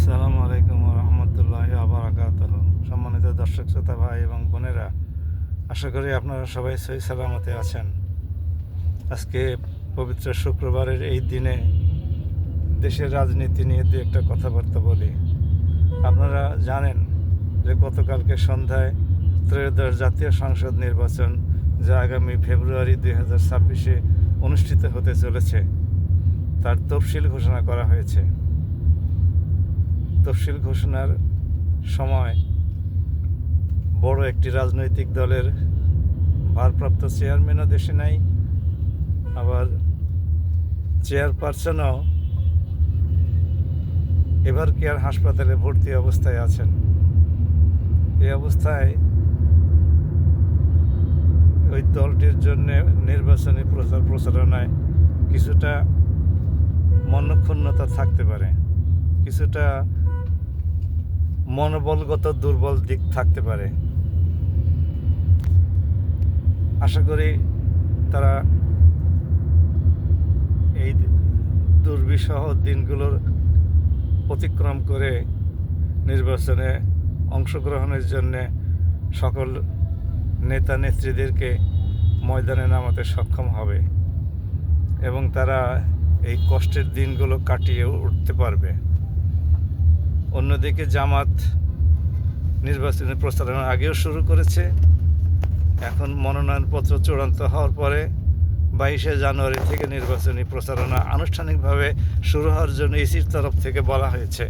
আসসালামু আলাইকুম রহমতুল্লাহ বারাকাতুহ। সম্মানিত দর্শক শ্রোতা ভাই এবং বোনেরা, আশা করি আপনারা সবাই সহি সালামতে আছেন। আজকে পবিত্র শুক্রবারের এই দিনে দেশের রাজনীতি নিয়ে দু একটা কথাবার্তা বলি। আপনারা জানেন যে গতকালকে সন্ধ্যায় ত্রয়োদশ জাতীয় সংসদ নির্বাচন, যা আগামী ফেব্রুয়ারি 2026 অনুষ্ঠিত হতে চলেছে, তার তফসিল ঘোষণা করা হয়েছে। তফসিল ঘোষণার সময় বড় একটি রাজনৈতিক দলের ভারপ্রাপ্ত চেয়ারম্যানও দেশে নাই, আবার চেয়ারপারসনও এভার কেয়ার হাসপাতালে ভর্তি অবস্থায় আছেন। এই অবস্থায় ওই দলটির জন্য নির্বাচনী প্রচারণায় কিছুটা মনক্ষুণ্ণতা থাকতে পারে, কিছুটা মনোবলগত দুর্বল দিক থাকতে পারে। আশা করি তারা এই দুর্বিষহ দিনগুলোর অতিক্রম করে নির্বাচনে অংশগ্রহণের জন্যে সকল নেতা নেত্রীদেরকে ময়দানে নামাতে সক্ষম হবে এবং তারা এই কষ্টের দিনগুলো কাটিয়ে উঠতে পারবে। অন্যদিকে জামাত নির্বাচনী প্রচারণা আগেও শুরু করেছে। এখন মনোনয়নপত্র চূড়ান্ত হওয়ার পরে 22শে জানুয়ারি থেকে নির্বাচনী প্রচারণা আনুষ্ঠানিকভাবে শুরু হওয়ার জন্য ইসির তরফ থেকে বলা হয়েছে।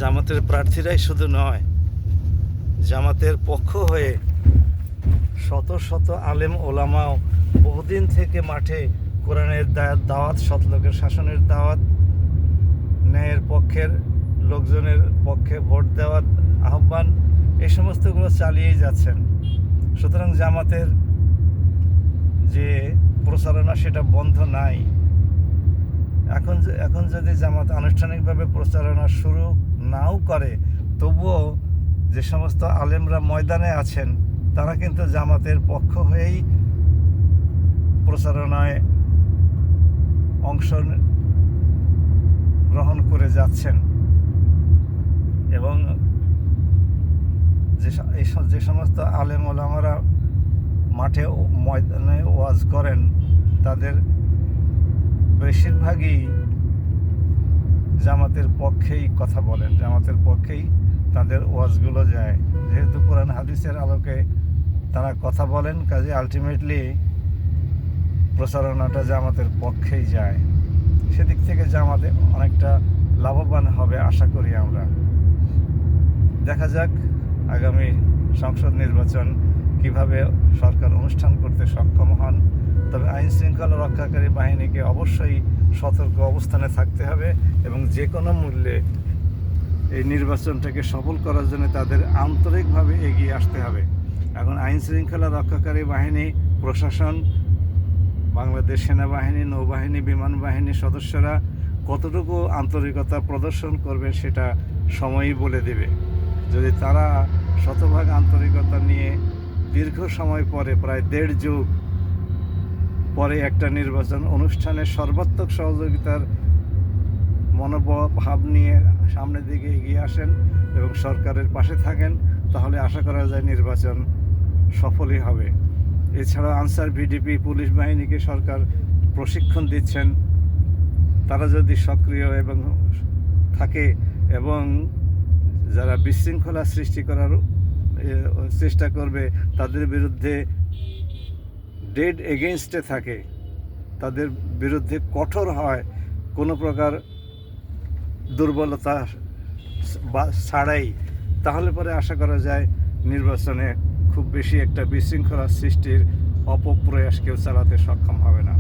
জামাতের প্রার্থীরাই শুধু নয়, জামাতের পক্ষ হয়ে শত শত আলেম ওলামাও বহুদিন থেকে মাঠে কোরআনের দাওয়াত, সৎলোকের শাসনের দাওয়াত, ন্যায়ের পক্ষের লোকজনের পক্ষে ভোট দেওয়ার আহ্বান, এই সমস্তগুলো চালিয়েই যাচ্ছেন। সুতরাং জামাতের যে প্রচারণা সেটা বন্ধ নাই। এখন যদি জামাত আনুষ্ঠানিকভাবে প্রচারণা শুরু নাও করে, তবুও যে সমস্ত আলেমরা ময়দানে আছেন তারা কিন্তু জামাতের পক্ষ হয়েই প্রচারণায় অংশ গ্রহণ করে যাচ্ছেন এবং যে সমস্ত আলেম ওলামারা মাঠে ময়দানে ওয়াজ করেন তাদের বেশিরভাগই জামাতের পক্ষেই কথা বলেন, জামাতের পক্ষেই তাদের ওয়াজগুলো যায়। যেহেতু কোরআন হাদিসের আলোকে তারা কথা বলেন, কাজে আলটিমেটলি প্রচারণাটা জামাতের পক্ষেই যায়। সেদিক থেকে জামাতে অনেকটা লাভবান হবে আশা করি আমরা। দেখা যাক আগামী সংসদ নির্বাচন কিভাবে সরকার অনুষ্ঠান করতে সক্ষম হন। তবে আইন শৃঙ্খলা রক্ষাকারী বাহিনীকে অবশ্যই সতর্ক অবস্থানে থাকতে হবে এবং যে কোনো মূল্যে এই নির্বাচনটাকে সফল করার জন্য তাদের আন্তরিকভাবে এগিয়ে আসতে হবে। এখন আইন শৃঙ্খলা রক্ষাকারী বাহিনী, প্রশাসন, বাংলাদেশ সেনাবাহিনী, নৌবাহিনী, বিমান বাহিনীর সদস্যরা কতটুকু আন্তরিকতা প্রদর্শন করবে সেটা সময়ই বলে দেবে। যদি তারা শতভাগ আন্তরিকতা নিয়ে দীর্ঘ সময় পরে, প্রায় 1.5 যুগ পরে একটা নির্বাচন অনুষ্ঠানের সর্বাত্মক সহযোগিতার মনোভাব নিয়ে সামনের দিকে এগিয়ে আসেন এবং সরকারের পাশে থাকেন, তাহলে আশা করা যায় নির্বাচন সফলই হবে। এছাড়া আনসার ভিডিপি, পুলিশ বাহিনীকে সরকার প্রশিক্ষণ দিচ্ছেন। তারা যদি সক্রিয় এবং থাকে এবং যারা বিশৃঙ্খলা সৃষ্টি করার চেষ্টা করবে তাদের বিরুদ্ধে ডেড এগেইনস্টে থাকে, তাদের বিরুদ্ধে কঠোর হয়, কোনো প্রকার দুর্বলতা ছাড়াই, তাহলে পরে আশা করা যায় নির্বাচনে খুব বেশি একটা বিশৃঙ্খলা সৃষ্টির অপপ্রয়াস কেউ চালাতে সক্ষম হবে না।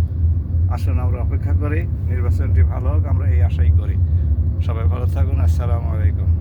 আসুন আমরা অপেক্ষা করি, নির্বাচনটি ভালো হোক, আমরা এই আশাই করি। সবাই ভালো থাকুন। আসসালামু আলাইকুম।